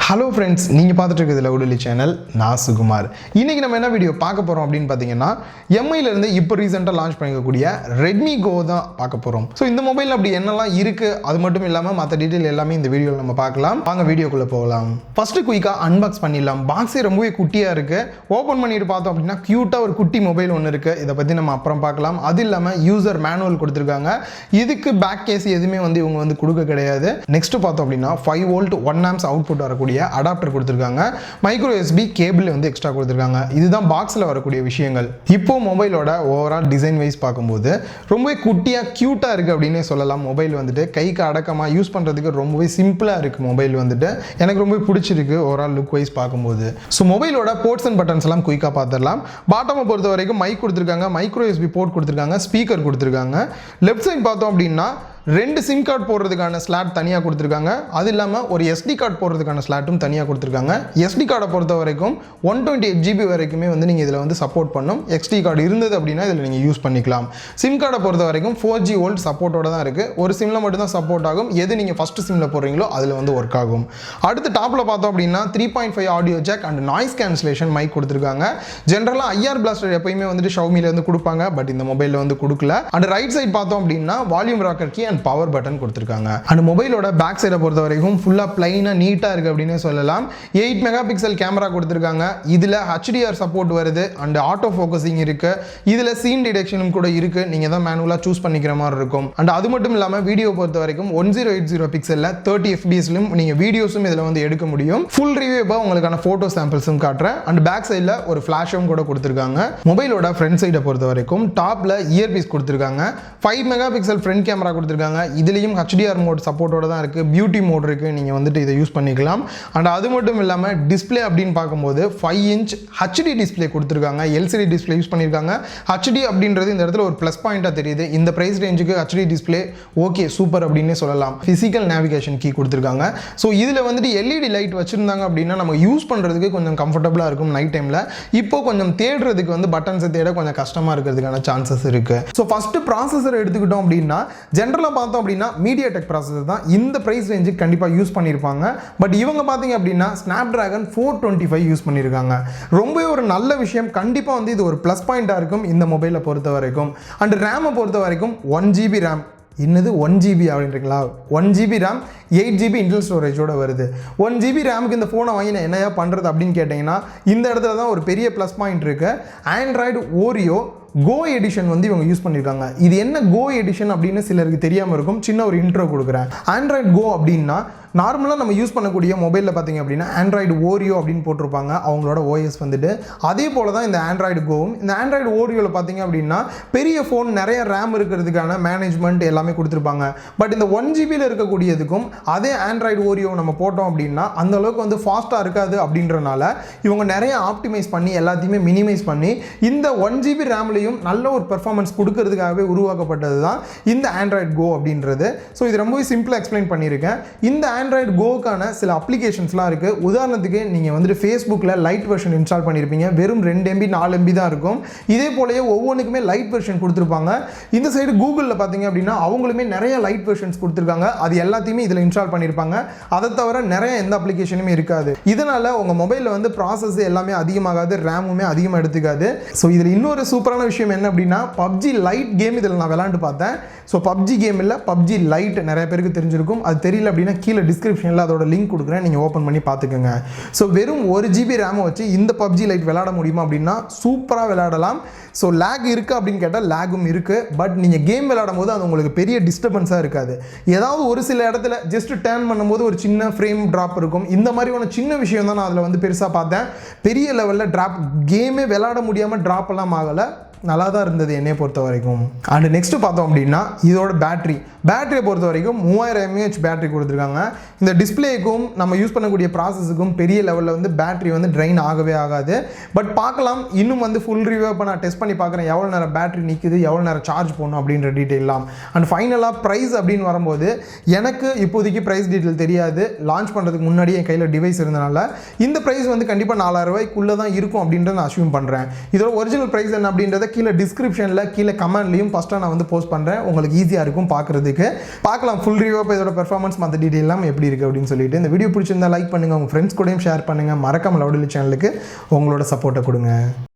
Hello friends, நீங்கள் பார்த்துட்டு இருக்கிறதுல உடலி சேனல். நான் சுகுமார். இன்றைக்கி நம்ம என்ன வீடியோ பார்க்க போகிறோம் அப்படின்னு பார்த்தீங்கன்னா, எம்ஐலேருந்து இப்போ ரீசெண்டாக லான்ச் பண்ணிக்கக்கூடிய ரெட்மி கோ தான் பார்க்க போகிறோம். ஸோ இந்த மொபைல் அப்படி என்னெல்லாம் இருக்குது, அது மட்டும் இல்லாமல் மற்ற டீட்டெயில் எல்லாமே இந்த வீடியோவில் நம்ம பார்க்கலாம். வாங்க வீடியோக்குள்ளே போகலாம். ஃபஸ்ட்டு குயிக்காக அன்பாக்ஸ் பண்ணிடலாம். பாக்ஸே ரொம்பவே குட்டியாக இருக்குது. ஓப்பன் பண்ணிட்டு பார்த்தோம் அப்படின்னா க்யூட்டாக ஒரு குட்டி மொபைல் ஒன்று இருக்குது. இதை பற்றி நம்ம அப்புறம் பார்க்கலாம். அது இல்லாமல் யூசர் மேனுவல் கொடுத்துருக்காங்க. இதுக்கு பேக் கேஸ் எதுவுமே இவங்க கொடுக்க கிடையாது. நெக்ஸ்ட் பார்த்தோம் அப்படின்னா 5 வோல்ட் 1 ஆம்ப்ஸ் அவுட்புட் வரக்கூடிய அடாப்டர் கொடுத்திருக்காங்க. மைக்ரோ எஸ்பி கேபிள் எக்ஸ்ட்ரா கொடுத்திருக்காங்க. இதுதான் பாக்ஸ்ல வரக்கூடிய விஷயங்கள். இப்போ மொபைலோட ஓவரால் டிசைன் வைஸ் பார்க்கும்போது ரொம்பவே குட்டியா கியூட்டா இருக்கு அப்படினே சொல்லலாம். மொபைல் கைக்கு அடக்கமா யூஸ் பண்றதுக்கு ரொம்பவே சிம்பிளா இருக்கு. மொபைல் எனக்கு ரொம்பவே பிடிச்சிருக்கு ஓவரால் லுக் வைஸ் பார்க்கும்போது. ஸோ மொபைலோட போர்ட்ஸ் அண்ட் பட்டன்ஸ் எல்லாம் குயிக்கா பார்த்துடலாம். பாட்டமை பொறுத்த வரைக்கும் மைக் கொடுத்திருக்காங்க, மைக்ரோ எஸ்பி போர்ட் கொடுத்திருக்காங்க, ஸ்பீக்கர் கொடுத்திருக்காங்க. லெஃப்ட் சைட் பார்த்தோம் அப்படின்னா 2 சிம் கார்டு போடுறதுக்கான ஸ்லாட் தனியாக கொடுத்துருக்காங்க. அது இல்லாமல் ஒரு எஸ்டி கார்டு போடுறதுக்கான ஸ்லாட்டும் தனியாக கொடுத்துருக்காங்க. எஸ்டி கார்டை பொறுத்த வரைக்கும் 128 GB வரைக்குமே நீங்கள் இதில் சப்போர்ட் பண்ணும். எஸ்டி கார்டு இருந்தது அப்படின்னா இதில் நீங்கள் யூஸ் பண்ணிக்கலாம். சிம் கார்டை பொறுத்த வரைக்கும் 4G வோல்ட் சப்போர்ட்டோட தான் இருக்குது. ஒரு சிம்மில் மட்டும்தான் சப்போர்ட் ஆகும். எது நீங்கள் ஃபஸ்ட்டு சிம்மில் போடுறீங்களோ அதில் ஒர்க் ஆகும். அடுத்து டாப்பில் பார்த்தோம் அப்படின்னா 3.5 audio jack and noise cancellation mic கொடுத்துருக்காங்க. ஜென்ரலாக ஐஆர் பிளாஸ்டர் எப்பயுமே ஷவுமியில் கொடுப்பாங்க. பட் இந்த மொபைலில் கொடுக்கல. அண்ட் ரைட் சைட் பார்த்தோம் அப்படின்னா volume rocker key and power button கொடுத்திருக்காங்க. அந்த மொபைலோட பேக் சைடை பொறுத்த வரைக்கும் ஃபுல்லா பிளைனா நீட்டா இருக்கு அப்படினே சொல்லலாம். 8 மெகா பிக்சல் கேமரா கொடுத்திருக்காங்க. இதுல HDR சப்போர்ட் வருது அண்ட் ஆட்டோ ஃபோக்கஸிங் இருக்கு. இதுல சீன் டிடெக்ஷனும் கூட இருக்கு. நீங்க தான் மேனுவலா சூஸ் பண்ணிக்கிற மாதிரி இருக்கும். அண்ட் அது மட்டும் இல்லாம வீடியோ பொறுத்த வரைக்கும் 1080 பிக்சல்ல 30 fps நீங்க வீடியோஸும் இதுல எடுக்க முடியும். ஃபுல் ரிவ்யூ உங்களுக்கான போட்டோ சாம்பிள்ஸும் காட்டுறேன். அண்ட் பேக் சைடுல ஒரு ஃபிளாஷும் கூட கொடுத்திருக்காங்க. மொபைலோட ஃப்ரண்ட் சைடை பொறுத்த வரைக்கும் டாப்ல இயர் பீஸ் கொடுத்திருக்காங்க. 5 மெகா பிக்சல் ஃப்ரண்ட் கேமரா கொடுத்திருக்காங்க. இதுலயும் HDR மோட் சப்போர்ட்டோட தான் இருக்கு. பியூட்டி மோட் இருக்கு. நீங்க இதை யூஸ் பண்ணிக்கலாம். அண்ட் அது மட்டும் இல்லாம டிஸ்ப்ளே அப்படின்னு பார்க்கும்போது 5 இன்ச் HD டிஸ்ப்ளே கொடுத்திருக்காங்க. LCD டிஸ்ப்ளே யூஸ் பண்ணிருக்காங்க. HD அப்படின்றது இந்த இடத்துல ஒரு ப்ளஸ் பாயிண்டா தெரியுது. இந்த பிரைஸ் ரேஞ்சுக்கு HD டிஸ்ப்ளே ஓகே சூப்பர் அப்படினே சொல்லலாம். பிசிக்கல் நேவிகேஷன் கீ கொடுத்திருக்காங்க. ஸோ இதுல LED லைட் வச்சிருந்தாங்க அப்படின்னா நம்ம யூஸ் பண்றதுக்கு கொஞ்சம் கம்ஃபர்டபுளா இருக்கும் நைட் டைம்ல. இப்போ கொஞ்சம் தேடுறதுக்கு பட்டன்ஸை தேட கொஞ்சம் கஷ்டமா இருக்கிறதுக்கான சான்சஸ் இருக்கு. ஸோ ஃபர்ஸ்ட் ப்ராசஸர் எடுத்துக்கிட்டோம் அப்படின்னா ஜென்ரலா பார்த்தோம் அப்படின்னா மீடியாடெக் ப்ராசஸர் தான் இந்த பிரைஸ் ரேஞ்சுக்கு கண்டிப்பாக யூஸ் பண்ணியிருப்பாங்க. பட் இவங்க பார்த்தீங்க அப்படின்னா ஸ்னாப்டிராகன் 425 யூஸ் பண்ணியிருக்காங்க. ரொம்பவே ஒரு நல்ல விஷயம். கண்டிப்பாக இது ஒரு ப்ளஸ் பாயிண்டாக இருக்கும் இந்த மொபைலை பொறுத்த வரைக்கும். அண்ட் ரேமை பொறுத்த வரைக்கும் 1 GB ரேம். இன்னது 1 GB அப்படின்றீங்களா? 1 GB ரேம் 8 GB இன்டர்னல் ஸ்டோரேஜோட வருது. 1 GB ரேமுக்கு இந்த ஃபோனை வாங்கி நான் என்னையா பண்ணுறது அப்படின்னு கேட்டிங்கன்னா இந்த இடத்துல தான் ஒரு பெரிய ப்ளஸ் பாயிண்ட் இருக்குது. ஆண்ட்ராய்டு ஓரியோ கோ எடிஷன் இவங்க யூஸ் பண்ணியிருக்காங்க. இது என்ன கோ எடிஷன் அப்படின்னு சிலருக்கு தெரியாமல் இருக்கும். சின்ன ஒரு இன்ட்ரோ கொடுக்குறேன். ஆண்ட்ராய்டு கோ அப்படின்னா நார்மலாக நம்ம யூஸ் பண்ணக்கூடிய மொபைலில் பார்த்தீங்க அப்படின்னா ஆண்ட்ராய்டு ஓரியோ அப்படின்னு போட்டிருப்பாங்க அவங்களோட OS அதே போல தான் இந்த ஆண்ட்ராய்டு கோவும். இந்த ஆண்ட்ராய்டு ஓரியோவில் பார்த்தீங்க அப்படின்னா பெரிய ஃபோன் நிறைய ரேம் இருக்கிறதுக்கான மேனேஜ்மெண்ட் எல்லாமே கொடுத்துருப்பாங்க. பட் இந்த 1 GBயில் இருக்கக்கூடியதுக்கும் அதே ஆண்ட்ராய்டு ஓரியோ நம்ம போட்டோம் அப்படின்னா அந்த அளவுக்கு ஃபாஸ்ட்டாக இருக்காது. அப்படின்றனால இவங்க நிறைய ஆப்டிமைஸ் பண்ணி எல்லாத்தையுமே மினிமைஸ் பண்ணி இந்த 1 GB ரேம்லையும் நல்ல ஒரு பெர்ஃபார்மன்ஸ் கொடுக்கறதுக்காகவே உருவாக்கப்பட்டது தான் இந்த ஆண்ட்ராய்டு கோ அப்படின்றது. ஸோ இது ரொம்பவே சிம்பிளாக எக்ஸ்பிளைன் பண்ணியிருக்கேன். இந்த ஆண்ட்ராய்டு கோக்கான சில அப்ளிகேஷன்ஸ்லாம் இருக்குது. உதாரணத்துக்கு நீங்கள் ஃபேஸ்புக்கில் லைட் வெர்ஷன் இன்ஸ்டால் பண்ணியிருப்பீங்க. வெறும் 2 MB 4 MB தான் இருக்கும். இதே போலயே ஒவ்வொன்றுக்குமே லைட் வெர்ஷன் கொடுத்துருப்பாங்க. இந்த சைடு கூகுளில் பார்த்தீங்க அப்படின்னா அவங்களுமே நிறைய லைட் வெர்ஷன்ஸ் கொடுத்துருக்காங்க. அது எல்லாத்தையுமே இதில் இன்ஸ்டால் பண்ணியிருப்பாங்க. அதை தவிர நிறைய எந்த அப்ளிகேஷனுமே இருக்காது. இதனால் உங்கள் மொபைலில் ப்ராசஸ் எல்லாமே அதிகமாகாது, ரேமுமே அதிகமாக எடுத்துக்காது. ஸோ இதில் இன்னொரு சூப்பரான விஷயம் என்ன அப்படின்னா PUBG லைட் கேம் இதில் நான் விளையாண்டு பார்த்தேன். ஸோ PUBG கேம் இல்லை, PUBG லைட் நிறைய பேருக்கு தெரிஞ்சிருக்கும். அது தெரியல அப்படின்னா கீழே டிஸ்கிரிப்ஷனில் அதோட லிங்க் கொடுக்குறேன், நீங்கள் ஓப்பன் பண்ணி பார்த்துக்கோங்க. ஸோ வெறும் 1 GB ரேமை வச்சு இந்த PUBG லைட் விளையாட முடியுமா அப்படின்னா சூப்பராக விளையாடலாம். ஸோ லேக் இருக்குது அப்படின்னு கேட்டால் லேகும் இருக்குது. பட் நீங்கள் கேம் விளையாடும் போது அது உங்களுக்கு பெரிய டிஸ்டர்பன்ஸாக இருக்காது. ஏதாவது ஒரு சில இடத்துல ஜஸ்ட் டேர்ன் பண்ணும்போது ஒரு சின்ன ஃப்ரேம் ட்ராப் இருக்கும். இந்த மாதிரியான சின்ன விஷயம் தான் நான் அதில் பெருசாக பார்த்தேன். பெரிய லெவலில் ட்ராப் கேமே விளையாட முடியாமல் ட்ராப் எல்லாம் ஆகலை. நல்லா தான் இருந்தது என்னையை பொறுத்த வரைக்கும். அண்ட் நெக்ஸ்ட் பார்த்தோம் அப்படின்னா இதோட பேட்டரியை பொறுத்த வரைக்கும் 3000 mAh பேட்டரி கொடுத்துருக்காங்க. இந்த டிஸ்பிளேக்கும் நம்ம யூஸ் பண்ணக்கூடிய ப்ராசஸுக்கும் பெரிய லெவலில் பேட்டரி ட்ரைன் ஆகவே ஆகாது. பட் பார்க்கலாம், இன்னும் ஃபுல் ரிவ்யூ இப்போ நான் டெஸ்ட் பண்ணி பார்க்குறேன் எவ்வளோ நேரம் பேட்டரி நிற்குது, எவ்வளோ நேரம் சார்ஜ் போகணும் அப்படின்ற டீட்டெயிலாம். அண்ட் ஃபைனலாக ப்ரைஸ் அப்படின்னு வரும்போது எனக்கு இப்போதைக்கு ப்ரைஸ் டீட்டெயில் தெரியாது. லான்ச் பண்ணுறதுக்கு முன்னாடி என் கையில் டிவைஸ் இருந்தனால இந்த ப்ரைஸ் கண்டிப்பாக 4000 ரூபாய்க்குள்ளே தான் இருக்கும் அப்படின்றத நான் அஸ்யூம் பண்ணுறேன். இதோட ஒரிஜினல் ப்ரைஸ் என்ன அப்படின்றத கீழே டிஸ்கிரிப்ஷனில் கீழே கமெண்ட்லையும் ஃபஸ்ட்டாக நான் வந்து போஸ்ட் பண்ணுறேன். உங்களுக்கு ஈஸியாக இருக்கும் பார்க்குறதுக்கு. பார்க்கலாம் ஃபுல் ரிவ்யூ இப்போ இதோட பெர்ஃபார்மன்ஸ் மற்ற டீட்டெயிலாம் எப்படி இருக்குது அப்படின்னு சொல்லிட்டு. இந்த வீடியோ பிடிச்சிருந்தா லைக் பண்ணுங்கள், உங்கள் ஃப்ரெண்ட்ஸ் கூடயும் ஷேர் பண்ணுங்கள். மறக்காம லவுடலி சேனலுக்கு உங்களோட சப்போர்ட்டை கொடுங்க.